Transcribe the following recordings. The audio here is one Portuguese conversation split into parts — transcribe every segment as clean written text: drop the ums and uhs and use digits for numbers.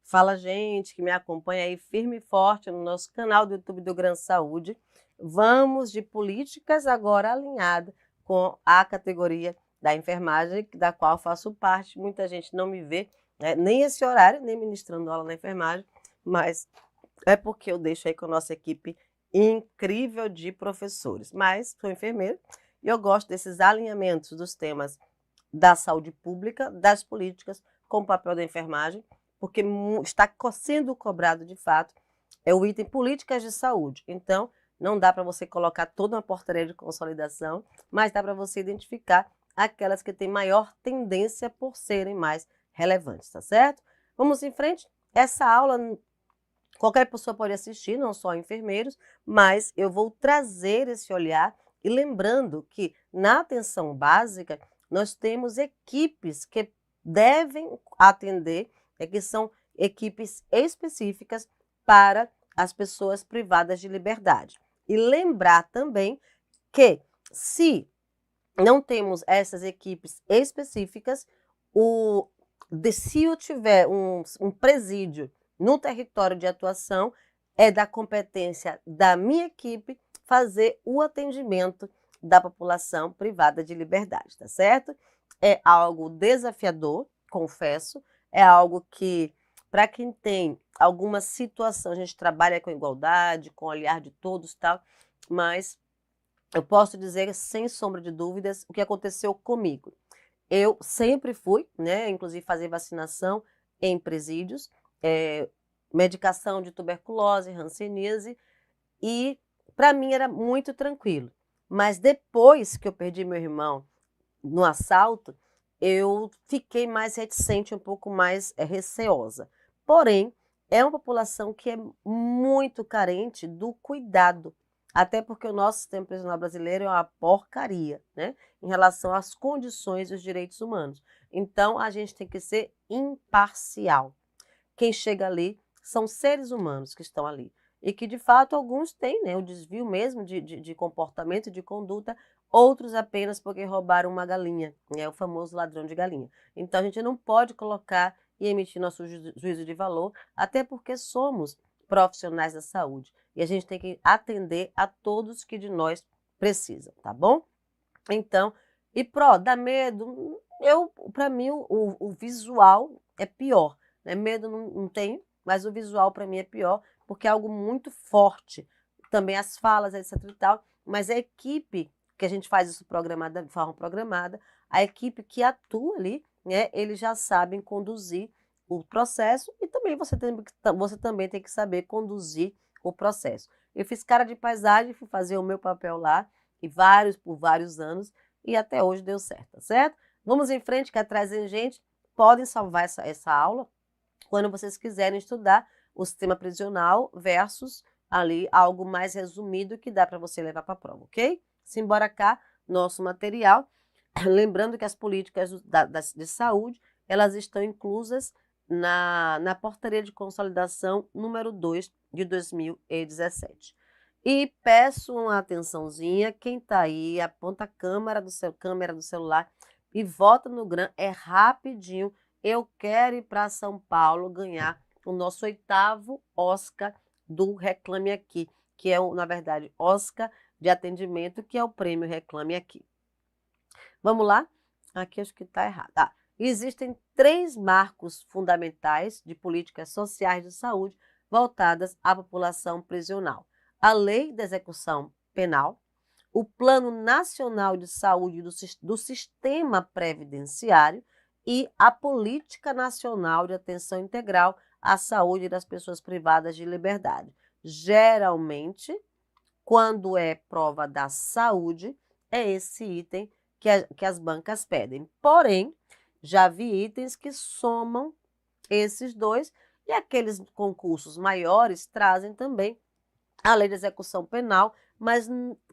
Fala, gente, que me acompanha aí firme e forte no nosso canal do YouTube do Gran Saúde. Vamos de políticas agora alinhada com a categoria da enfermagem, da qual faço parte. Muita gente não me vê, né, nem esse horário, nem ministrando aula na enfermagem, mas é porque eu deixo aí com a nossa equipe incrível de professores. Mas sou enfermeira e eu gosto desses alinhamentos dos temas da saúde pública, das políticas, com o papel da enfermagem, porque está sendo cobrado de fato, é o item políticas de saúde. Então, não dá para você colocar toda uma portaria de consolidação, mas dá para você identificar aquelas que têm maior tendência por serem mais relevantes, tá certo? Vamos em frente. Essa aula qualquer pessoa pode assistir, não só enfermeiros, mas eu vou trazer esse olhar e lembrando que na atenção básica nós temos equipes que devem atender, que são equipes específicas para as pessoas privadas de liberdade. E lembrar também que se não temos essas equipes específicas, se eu tiver um presídio no território de atuação, é da competência da minha equipe fazer o atendimento da população privada de liberdade, tá certo? É algo desafiador, confesso, é algo que, para quem tem alguma situação, a gente trabalha com igualdade, com o olhar de todos e tal, mas eu posso dizer, sem sombra de dúvidas, o que aconteceu comigo. Eu sempre fui, né, inclusive fazer vacinação em presídios, medicação de tuberculose, hanseníase, e para mim era muito tranquilo. Mas depois que eu perdi meu irmão no assalto, eu fiquei mais reticente, um pouco mais receosa. Porém, é uma população que é muito carente do cuidado, até porque o nosso sistema prisional brasileiro é uma porcaria, né, em relação às condições dos direitos humanos. Então, a gente tem que ser imparcial. Quem chega ali são seres humanos que estão ali. E que, de fato, alguns têm, né, o desvio mesmo de comportamento, de conduta, outros apenas porque roubaram uma galinha, né, o famoso ladrão de galinha. Então, a gente não pode colocar e emitir nosso juízo de valor, até porque somos profissionais da saúde. E a gente tem que atender a todos que de nós precisam, tá bom? Então, e dá medo? Para mim, o visual é pior, né? Medo não tenho, mas o visual para mim é pior, porque é algo muito forte. Também as falas, etc e tal, mas a equipe que a gente faz isso programada, de forma programada, a equipe que atua ali, né? Eles já sabem conduzir o processo e também você também tem que saber conduzir o processo. Eu fiz cara de paisagem, fui fazer o meu papel lá, e por vários anos, e até hoje deu certo, tá certo? Vamos em frente, que atrás tem gente, podem salvar essa aula quando vocês quiserem estudar o sistema prisional versus ali algo mais resumido que dá para você levar para a prova, ok? Simbora cá, nosso material. Lembrando que as políticas de saúde, elas estão inclusas na portaria de consolidação número 2 de 2017. E peço uma atençãozinha, quem está aí, aponta a câmera do celular e vota no GRAM, é rapidinho. Eu quero ir para São Paulo ganhar o nosso 8º Oscar do Reclame Aqui, que é, na verdade, Oscar de atendimento, que é o prêmio Reclame Aqui. Vamos lá? Aqui acho que está errado. Existem 3 marcos fundamentais de políticas sociais de saúde voltadas à população prisional: a Lei da Execução Penal, o Plano Nacional de Saúde do Sistema Previdenciário e a Política Nacional de Atenção Integral à Saúde das Pessoas Privadas de Liberdade. Geralmente, quando é prova da saúde, é esse item que as bancas pedem. Porém, já vi itens que somam esses dois e aqueles concursos maiores trazem também a lei de execução penal, mas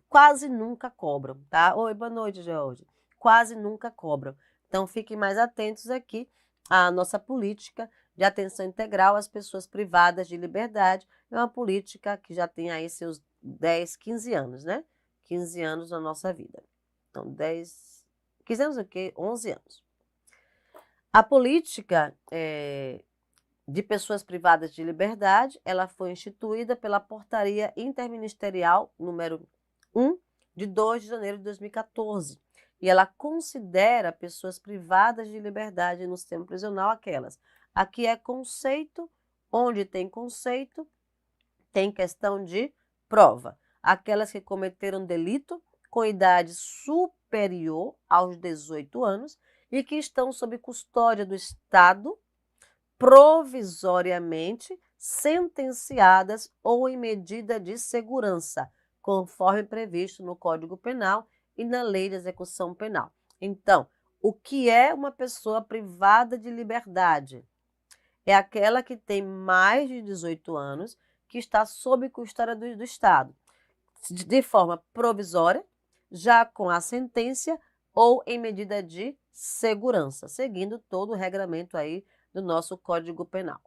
quase nunca cobram, tá? Oi, boa noite, George. Quase nunca cobram. Então, fiquem mais atentos aqui à nossa política de atenção integral às pessoas privadas de liberdade. É uma política que já tem aí seus 10, 15 anos, né? 15 anos na nossa vida. Então, 15 anos o quê? 11 anos. A política de pessoas privadas de liberdade, ela foi instituída pela Portaria Interministerial número 1, de 2 de janeiro de 2014. E ela considera pessoas privadas de liberdade no sistema prisional aquelas. Aqui é conceito, onde tem conceito, tem questão de prova. Aquelas que cometeram delito com idade superior aos 18 anos e que estão sob custódia do Estado, provisoriamente sentenciadas ou em medida de segurança, conforme previsto no Código Penal e na Lei de Execução Penal. Então, o que é uma pessoa privada de liberdade? É aquela que tem mais de 18 anos, que está sob custódia do Estado, de forma provisória, já com a sentença ou em medida de segurança, seguindo todo o regramento aí do nosso Código Penal.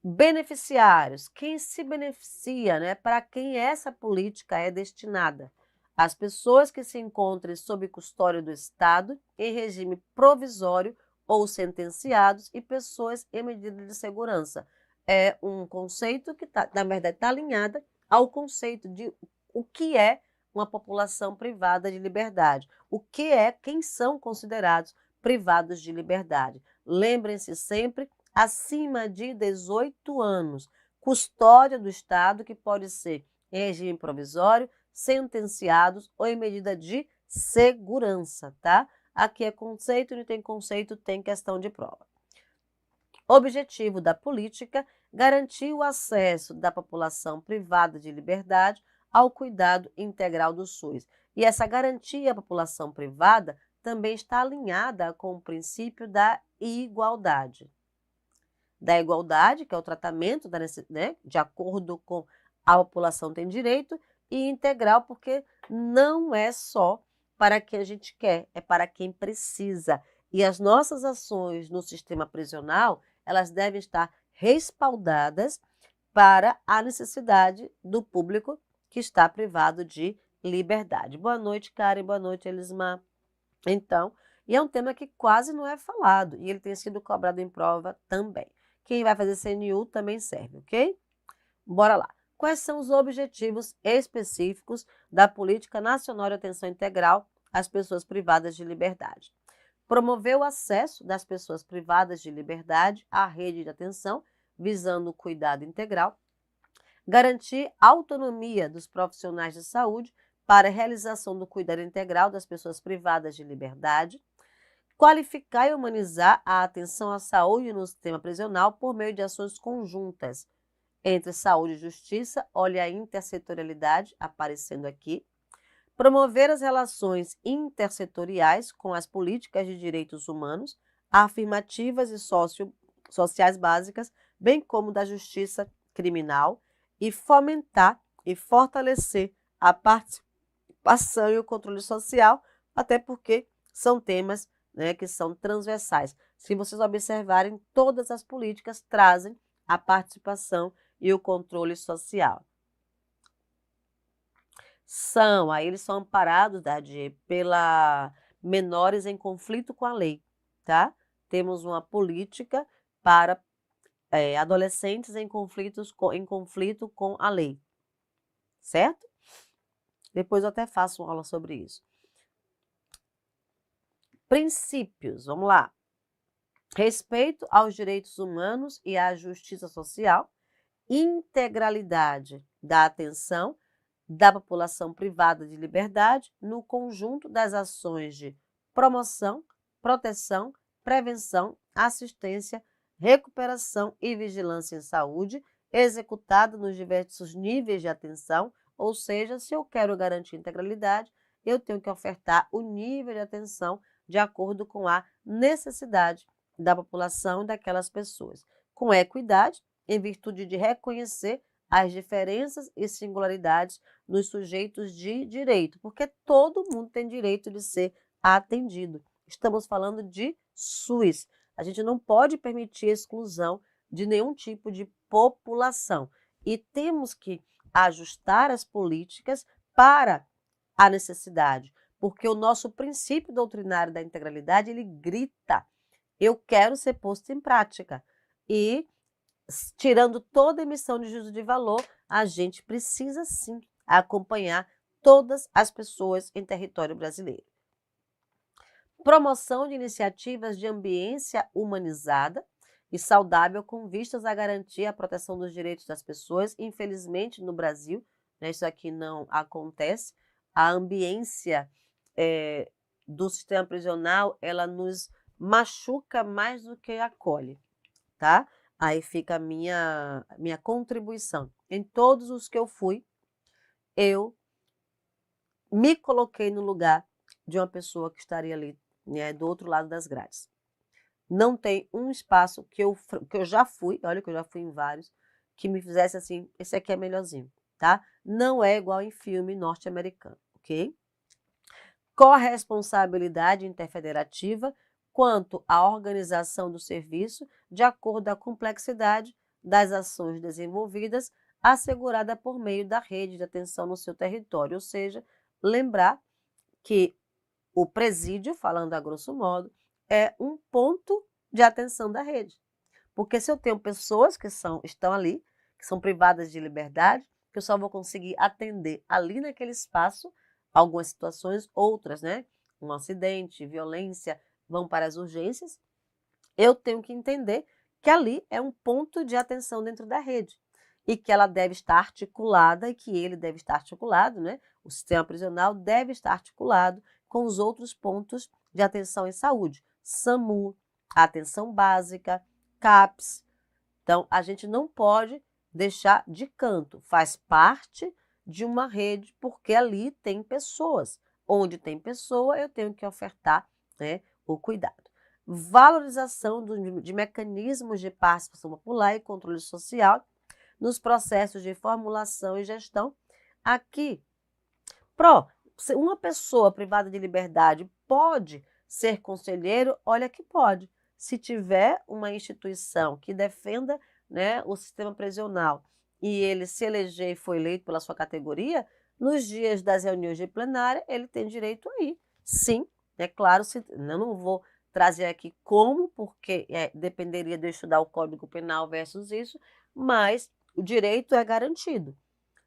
Beneficiários, quem se beneficia, né? Para quem essa política é destinada? As pessoas que se encontrem sob custódia do Estado, em regime provisório ou sentenciados e pessoas em medida de segurança. É um conceito que, na verdade, está alinhada ao conceito de o que é uma população privada de liberdade. O que é, quem são considerados privados de liberdade. Lembrem-se sempre, acima de 18 anos, custódia do Estado, que pode ser em regime provisório, sentenciados ou em medida de segurança, tá? Aqui é conceito, não tem conceito, tem questão de prova. Objetivo da política: garantir o acesso da população privada de liberdade ao cuidado integral do SUS. E essa garantia à população privada também está alinhada com o princípio da igualdade. Da igualdade, que é o tratamento né, de acordo com a população tem direito, e integral, porque não é só para quem a gente quer, é para quem precisa. E as nossas ações no sistema prisional, elas devem estar respaldadas para a necessidade do público que está privado de liberdade. Boa noite, Karen. Boa noite, Elismar. Então, e é um tema que quase não é falado, e ele tem sido cobrado em prova também. Quem vai fazer CNU também serve, ok? Bora lá. Quais são os objetivos específicos da Política Nacional de Atenção Integral às pessoas privadas de liberdade? Promover o acesso das pessoas privadas de liberdade à rede de atenção, visando o cuidado integral. Garantir a autonomia dos profissionais de saúde para a realização do cuidado integral das pessoas privadas de liberdade. Qualificar e humanizar a atenção à saúde no sistema prisional por meio de ações conjuntas entre saúde e justiça. Olha a intersetorialidade aparecendo aqui. Promover as relações intersetoriais com as políticas de direitos humanos, afirmativas e sociais básicas, bem como da justiça criminal, e fomentar e fortalecer a participação e o controle social, até porque são temas, né, que são transversais. Se vocês observarem, todas as políticas trazem a participação e o controle social. Aí eles são amparados, pela menores em conflito com a lei, tá? Temos uma política para adolescentes em conflito com a lei, certo? Depois eu até faço uma aula sobre isso. Princípios, vamos lá. Respeito aos direitos humanos e à justiça social, integralidade da atenção da população privada de liberdade no conjunto das ações de promoção, proteção, prevenção, assistência, recuperação e vigilância em saúde, executada nos diversos níveis de atenção, ou seja, se eu quero garantir integralidade, eu tenho que ofertar o nível de atenção de acordo com a necessidade da população e daquelas pessoas, com equidade, em virtude de reconhecer as diferenças e singularidades nos sujeitos de direito, porque todo mundo tem direito de ser atendido. Estamos falando de SUS. A gente não pode permitir exclusão de nenhum tipo de população e temos que ajustar as políticas para a necessidade, porque o nosso princípio doutrinário da integralidade, ele grita: eu quero ser posto em prática. e tirando toda emissão de juízo de valor, a gente precisa sim acompanhar todas as pessoas em território brasileiro. Promoção de iniciativas de ambiência humanizada e saudável com vistas a garantir a proteção dos direitos das pessoas. Infelizmente, no Brasil, né, isso aqui não acontece. A ambiência do sistema prisional, ela nos machuca mais do que acolhe, tá? Aí fica a minha contribuição. Em todos os que eu fui, eu me coloquei no lugar de uma pessoa que estaria ali, né, do outro lado das grades. Não tem um espaço que eu já fui, olha que eu já fui em vários, que me fizesse assim, esse aqui é melhorzinho, tá? Não é igual em filme norte-americano, ok? Corresponsabilidade interfederativa quanto à organização do serviço, de acordo com a complexidade das ações desenvolvidas, assegurada por meio da rede de atenção no seu território, ou seja, lembrar que o presídio, falando a grosso modo, é um ponto de atenção da rede. Porque se eu tenho pessoas que estão ali, que são privadas de liberdade, que eu só vou conseguir atender ali naquele espaço, algumas situações, outras, né? Um acidente, violência, vão para as urgências, eu tenho que entender que ali é um ponto de atenção dentro da rede e que ela deve estar articulada e que ele deve estar articulado, né? O sistema prisional deve estar articulado com os outros pontos de atenção em saúde, SAMU, atenção básica, CAPS. Então, a gente não pode deixar de canto, faz parte de uma rede, porque ali tem pessoas. Onde tem pessoa, eu tenho que ofertar, né, o cuidado. Valorização de mecanismos de participação popular e controle social nos processos de formulação e gestão. Aqui, uma pessoa privada de liberdade pode ser conselheiro? Olha que pode. Se tiver uma instituição que defenda, né, o sistema prisional e ele se eleger e foi eleito pela sua categoria, nos dias das reuniões de plenária, ele tem direito a ir. Sim, é claro, eu não vou trazer aqui como, porque dependeria de eu estudar o Código Penal versus isso, mas o direito é garantido.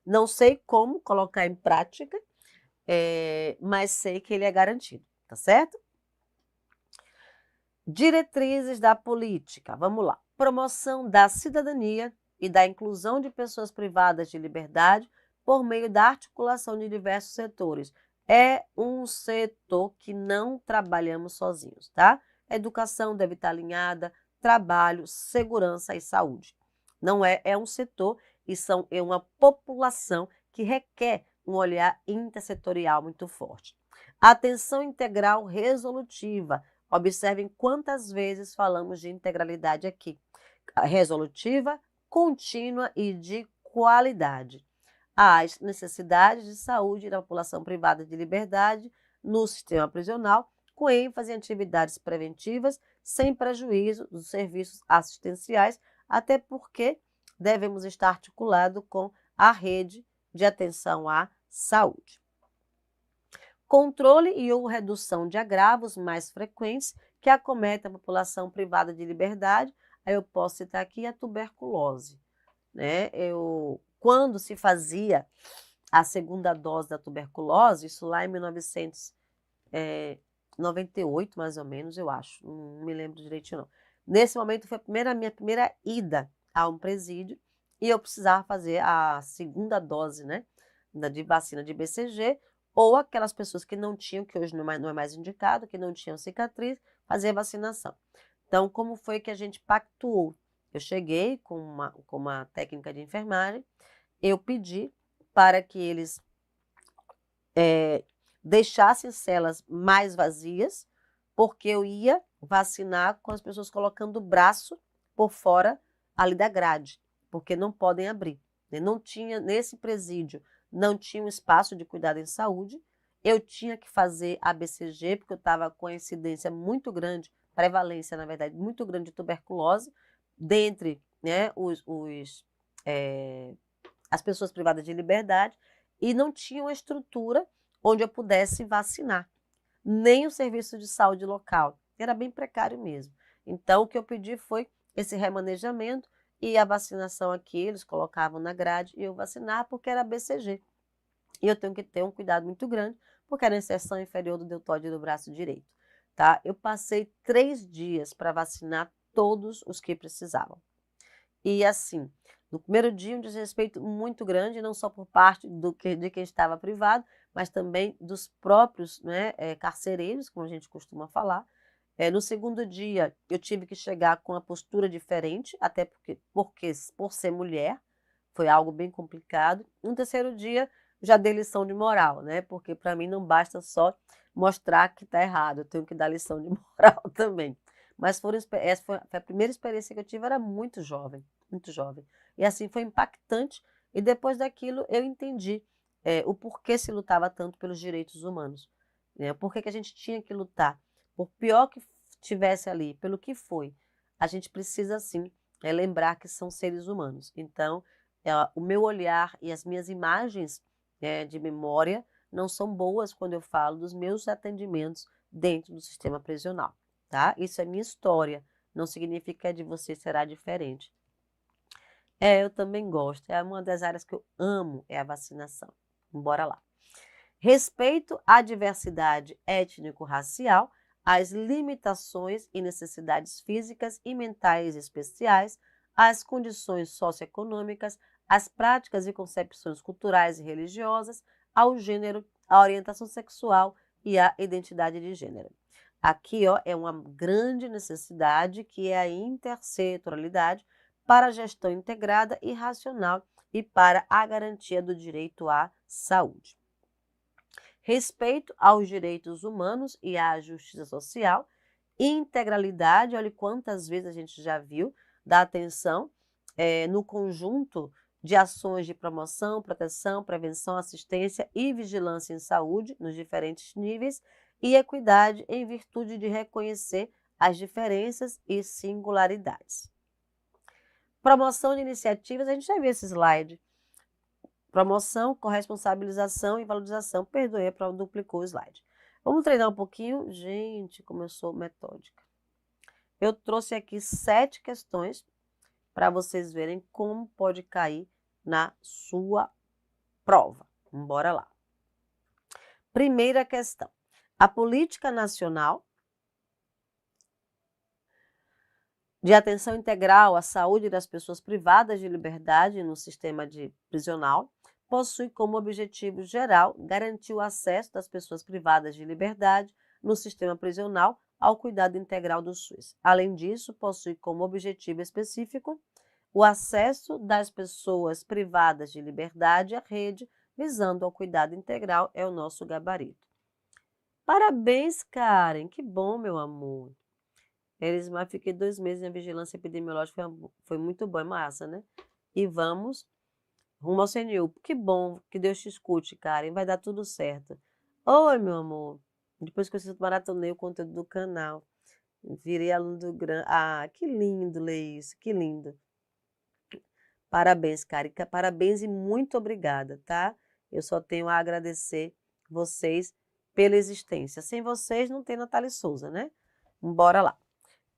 Não sei como colocar em prática, mas sei que ele é garantido, tá certo? Diretrizes da política, vamos lá. Promoção da cidadania e da inclusão de pessoas privadas de liberdade por meio da articulação de diversos setores. É um setor que não trabalhamos sozinhos, tá? A educação deve estar alinhada, trabalho, segurança e saúde. Não é um setor e é uma população que requer um olhar intersetorial muito forte. Atenção integral resolutiva. Observem quantas vezes falamos de integralidade aqui. Resolutiva, contínua e de qualidade. As necessidades de saúde da população privada de liberdade no sistema prisional, com ênfase em atividades preventivas, sem prejuízo dos serviços assistenciais, até porque devemos estar articulados com a rede de atenção à saúde. Controle e ou redução de agravos mais frequentes que acometem a população privada de liberdade. Aí eu posso citar aqui a tuberculose, né? Quando se fazia a segunda dose da tuberculose, isso lá em 1998, mais ou menos, eu acho, não me lembro direitinho não. Nesse momento foi a minha primeira ida a um presídio e eu precisava fazer a segunda dose, né, de vacina de BCG, ou aquelas pessoas que não tinham, que hoje não é mais indicado, que não tinham cicatriz, fazer vacinação. Então, como foi que a gente pactuou? Eu cheguei com uma técnica de enfermagem, eu pedi para que eles deixassem celas mais vazias, porque eu ia vacinar com as pessoas colocando o braço por fora ali da grade, porque não podem abrir. Não tinha, nesse presídio, não tinha um espaço de cuidado em saúde, eu tinha que fazer a BCG, porque eu estava com a incidência muito grande, prevalência, na verdade, muito grande de tuberculose, dentre, né, as pessoas privadas de liberdade, e não tinha uma estrutura onde eu pudesse vacinar, nem o serviço de saúde local, era bem precário mesmo. Então, o que eu pedi foi, esse remanejamento e a vacinação aqui, eles colocavam na grade e eu vacinar porque era BCG. E eu tenho que ter um cuidado muito grande, porque era a inserção inferior do deltoide do braço direito, tá? Eu passei 3 dias para vacinar todos os que precisavam. E assim, no primeiro dia um desrespeito muito grande, não só por parte de quem estava privado, mas também dos próprios, né, carcereiros, como a gente costuma falar. No segundo dia eu tive que chegar com uma postura diferente, até porque por ser mulher, foi algo bem complicado. No terceiro dia já dei lição de moral, né? Porque para mim não basta só mostrar que está errado, eu tenho que dar lição de moral também. Mas essa foi a primeira experiência que eu tive, era muito jovem, muito jovem. E assim foi impactante. E depois daquilo eu entendi o porquê se lutava tanto pelos direitos humanos. Né? Por que a gente tinha que lutar? Por pior que tivesse ali, pelo que foi, a gente precisa sim lembrar que são seres humanos. Então, o meu olhar e as minhas imagens de memória não são boas quando eu falo dos meus atendimentos dentro do sistema prisional. Tá? Isso é minha história, não significa que a de você será diferente. Eu também gosto, é uma das áreas que eu amo, é a vacinação. Bora lá. Respeito à diversidade étnico-racial, às limitações e necessidades físicas e mentais especiais, às condições socioeconômicas, às práticas e concepções culturais e religiosas, ao gênero, à orientação sexual e à identidade de gênero. Aqui é uma grande necessidade que é a intersetorialidade para a gestão integrada e racional e para a garantia do direito à saúde. Respeito aos direitos humanos e à justiça social, integralidade, olha quantas vezes a gente já viu, da atenção no conjunto de ações de promoção, proteção, prevenção, assistência e vigilância em saúde, nos diferentes níveis, e equidade em virtude de reconhecer as diferenças e singularidades. Promoção de iniciativas, a gente já viu esse slide. Promoção, corresponsabilização e valorização. Perdoe, duplicou o slide. Vamos treinar um pouquinho? Gente, como eu sou metódica. Eu trouxe aqui 7 questões para vocês verem como pode cair na sua prova. Bora lá. Primeira questão. A política nacional de atenção integral à saúde das pessoas privadas de liberdade no sistema prisional possui como objetivo geral garantir o acesso das pessoas privadas de liberdade no sistema prisional ao cuidado integral do SUS. Além disso, possui como objetivo específico o acesso das pessoas privadas de liberdade à rede, visando ao cuidado integral, é o nosso gabarito. Parabéns, Karen, que bom, meu amor. Elismar, fiquei 2 meses na vigilância epidemiológica, foi muito bom, é massa, né? E vamos rumo ao CNU. Que bom, que Deus te escute, Karen, vai dar tudo certo. Oi, meu amor. Depois que eu maratonei o conteúdo do canal, virei aluno do Gran. Ah, que lindo ler isso, que lindo. Parabéns, Karen, parabéns e muito obrigada, tá? Eu só tenho a agradecer vocês pela existência. Sem vocês não tem Natália Souza, né? Bora lá.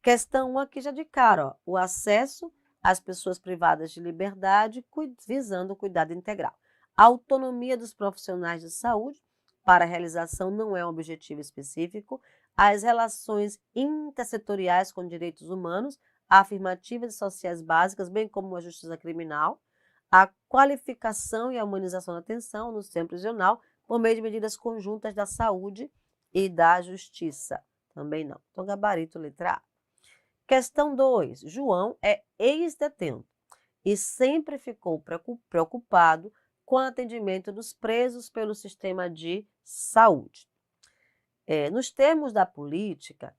Questão 1 aqui já de cara, ó, o acesso às pessoas privadas de liberdade visando o cuidado integral. A autonomia dos profissionais de saúde para a realização não é um objetivo específico. As relações intersetoriais com direitos humanos, afirmativas e sociais básicas, bem como a justiça criminal, a qualificação e a humanização da atenção no sistema prisional por meio de medidas conjuntas da saúde e da justiça. Também não. Então, gabarito, letra A. Questão 2. João é ex-detento e sempre ficou preocupado com o atendimento dos presos pelo sistema de saúde. Nos termos da política,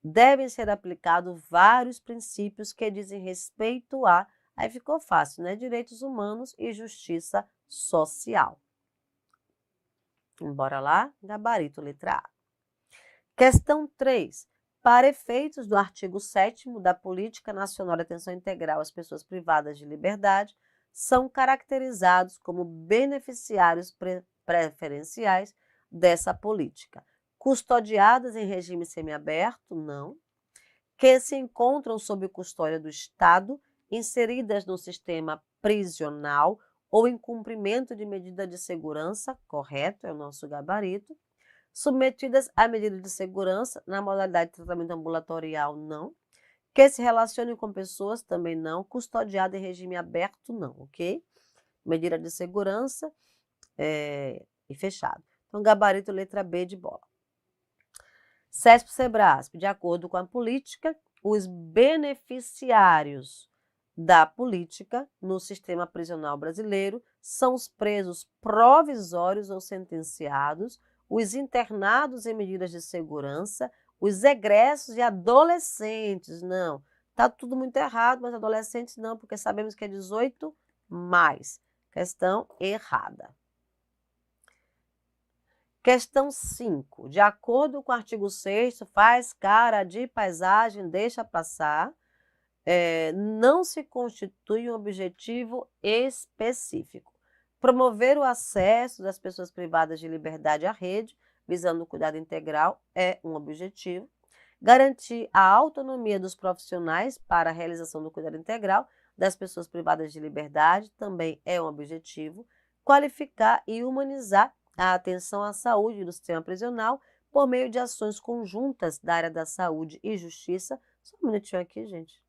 devem ser aplicados vários princípios que dizem respeito aí ficou fácil, né? Direitos humanos e justiça social. Bora lá? Gabarito, letra A. Questão 3. Para efeitos do artigo 7º da Política Nacional de Atenção Integral às Pessoas Privadas de Liberdade, são caracterizados como beneficiários preferenciais dessa política. Custodiadas em regime semiaberto? Não. que se encontram sob custódia do Estado, inseridas no sistema prisional ou em cumprimento de medida de segurança, correto, é o nosso gabarito, submetidas à medida de segurança na modalidade de tratamento ambulatorial, não, que se relacionem com pessoas, também não, custodiada em regime aberto, não, ok? Medida de segurança e fechado. Então, gabarito letra B de bola. CESP-SEBRASP, de acordo com a política, os beneficiários da política no sistema prisional brasileiro são os presos provisórios ou sentenciados, os internados em medidas de segurança, os egressos e adolescentes. Não, está tudo muito errado, mas adolescentes não, porque sabemos que é 18 mais. Questão errada. Questão 5. De acordo com o artigo 6º, faz cara de paisagem, deixa passar, não se constitui um objetivo específico. Promover o acesso das pessoas privadas de liberdade à rede, visando o cuidado integral, é um objetivo. Garantir a autonomia dos profissionais para a realização do cuidado integral das pessoas privadas de liberdade, também é um objetivo. Qualificar e humanizar a atenção à saúde do sistema prisional por meio de ações conjuntas da área da saúde e justiça. Só um minutinho aqui, gente.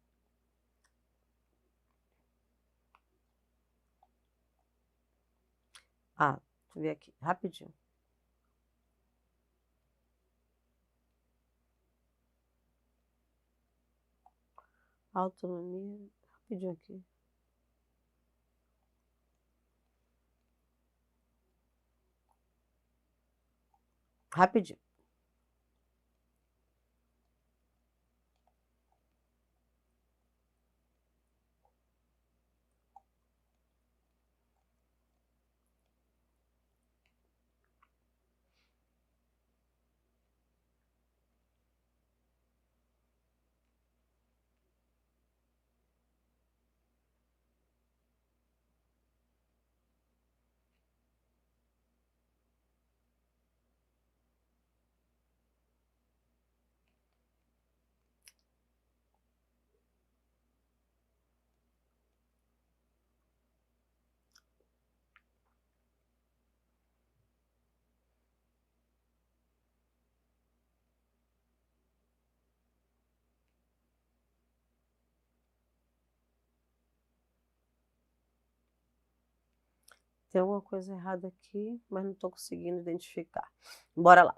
Deixa eu ver aqui, rapidinho. Autonomia, rapidinho aqui. Rapidinho. Tem alguma coisa errada aqui, mas não estou conseguindo identificar. Bora lá.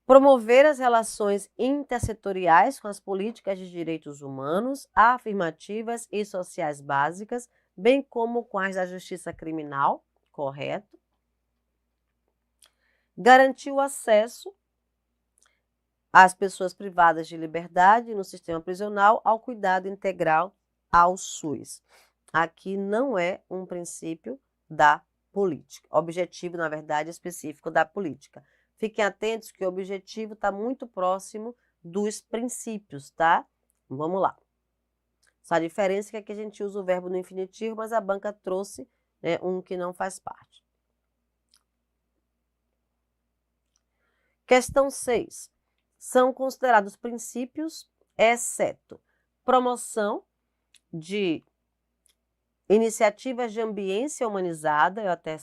Promover as relações intersetoriais com as políticas de direitos humanos, afirmativas e sociais básicas, bem como com as da justiça criminal, correto. Garantir o acesso às pessoas privadas de liberdade no sistema prisional ao cuidado integral ao SUS. Aqui não é um princípio da política, objetivo, na verdade, específico da política. Fiquem atentos que o objetivo está muito próximo dos princípios, tá? Vamos lá. Só a diferença é que aqui a gente usa o verbo no infinitivo, mas a banca trouxe, né, um que não faz parte. Questão 6. São considerados princípios, exceto promoção de iniciativas de ambiência humanizada, eu até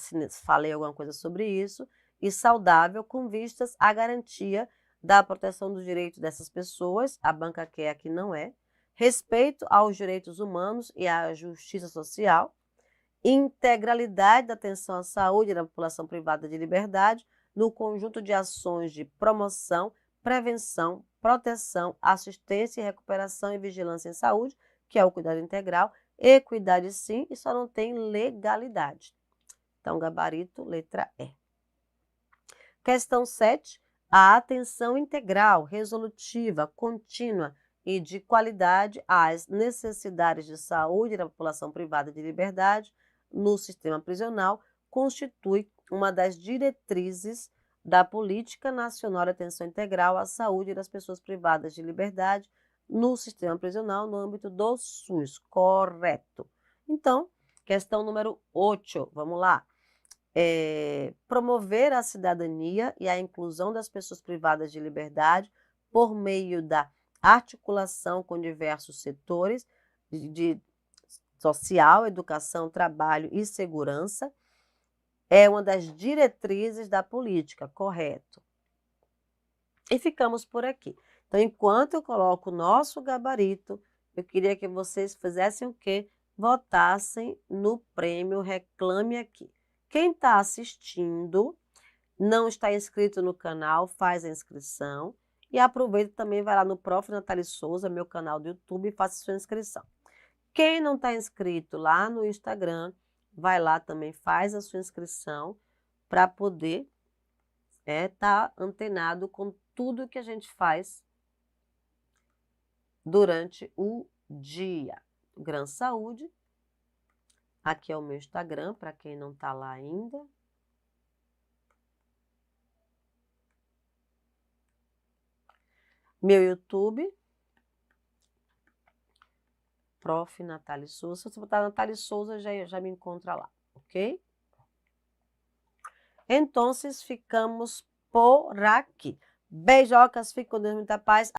falei alguma coisa sobre isso, e saudável, com vistas à garantia da proteção dos direitos dessas pessoas, a banca quer aqui não é, respeito aos direitos humanos e à justiça social, integralidade da atenção à saúde da população privada de liberdade, no conjunto de ações de promoção, prevenção, proteção, assistência e recuperação e vigilância em saúde, que é o cuidado integral, equidade sim, e só não tem legalidade. Então, gabarito, letra E. Questão 7. A atenção integral, resolutiva, contínua e de qualidade às necessidades de saúde da população privada de liberdade no sistema prisional constitui uma das diretrizes da Política Nacional de Atenção Integral à Saúde das Pessoas Privadas de Liberdade no sistema prisional no âmbito do SUS. Correto. Então, questão número 8. Vamos lá. promover a cidadania e a inclusão das pessoas privadas de liberdade por meio da articulação com diversos setores de social, educação, trabalho e segurança. É uma das diretrizes da política, correto? E ficamos por aqui. Então, enquanto eu coloco o nosso gabarito, eu queria que vocês fizessem o quê? Votassem no prêmio Reclame Aqui. Quem está assistindo, não está inscrito no canal, faz a inscrição. E aproveita também, vai lá no Prof. Natália Souza, meu canal do YouTube, e faça sua inscrição. Quem não está inscrito lá no Instagram, vai lá também, faz a sua inscrição para poder estar antenado com tudo que a gente faz durante o dia. Gran Saúde. Aqui é o meu Instagram, para quem não está lá ainda. Meu YouTube. Prof. Natália Souza. Se você botar Natália Souza, já me encontra lá, ok? Então, ficamos por aqui. Beijocas, fiquem com Deus, muita paz.